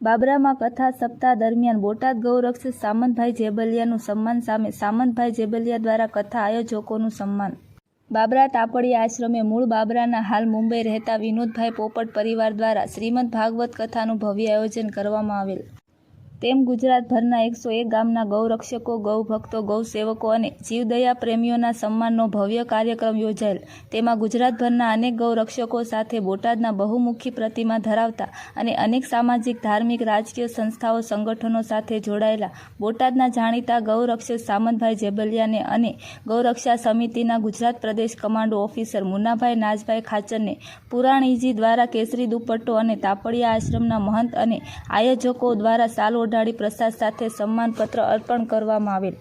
બાબરામાં કથા સપ્તાહ દરમિયાન બોટાદ ગૌરક્ષક સામંતભાઈ જેબલિયાનું સન્માન સામે સામંતભાઈ જેબલિયા દ્વારા કથા આયોજકોનું સન્માન। બાબરા તાપડિયા આશ્રમે મૂળ બાબરાના હાલ મુંબઈ રહેતા વિનોદભાઈ પોપટ પરિવાર દ્વારા શ્રીમદ ભાગવત કથાનું ભવ્ય આયોજન કરવામાં આવેલ। તેમ ગુજરાતભરના 101 ગામના ગૌરક્ષકો, ગૌભક્તો, ગૌસેવકો અને જીવદયા પ્રેમીઓના સન્માનનો ભવ્ય કાર્યક્રમ યોજાયેલ। તેમાં ગુજરાતભરના અનેક ગૌરક્ષકો સાથે બોટાદના બહુમુખી પ્રતિમા ધરાવતા અને અનેક સામાજિક, ધાર્મિક, રાજકીય સંસ્થાઓ, સંગઠનો સાથે જોડાયેલા બોટાદના જાણીતા ગૌરક્ષક સામંતભાઈ જેબલિયાને અને ગૌરક્ષા સમિતિના ગુજરાત પ્રદેશ કમાન્ડો ઓફિસર મુન્નાભાઈ નાજભાઈ ખાચરને પુરાણીજી દ્વારા કેસરી દુપટ્ટો અને તાપડિયા આશ્રમના મહંત અને આયોજકો દ્વારા સાલ ઓઢાડી પ્રસાદ સાથે સન્માનપત્ર અર્પણ કરવામાં આવેલ।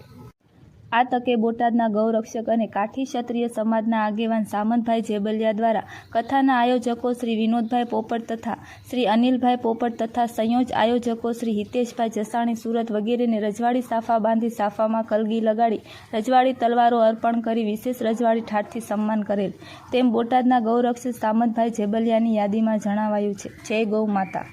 આ તકે બોટાદના ગૌરક્ષક અને કાઠી ક્ષત્રિય સમાજના આગેવાન સામંતભાઈ જેબલિયા દ્વારા કથાના આયોજકો શ્રી વિનોદભાઈ પોપટ તથા શ્રી અનિલભાઈ પોપટ તથા સંયોજ આયોજકો શ્રી હિતેશભાઈ જસાણી સુરત વગેરેને રજવાડી સાફા બાંધી સાફામાં કલગી લગાડી રજવાડી તલવારો અર્પણ કરી વિશેષ રજવાડી ઠાઠથી સન્માન કરેલ। તેમ બોટાદના ગૌરક્ષક સામંતભાઈ જેબલિયાની યાદીમાં જણાવાયું છે। જય ગૌ માતા।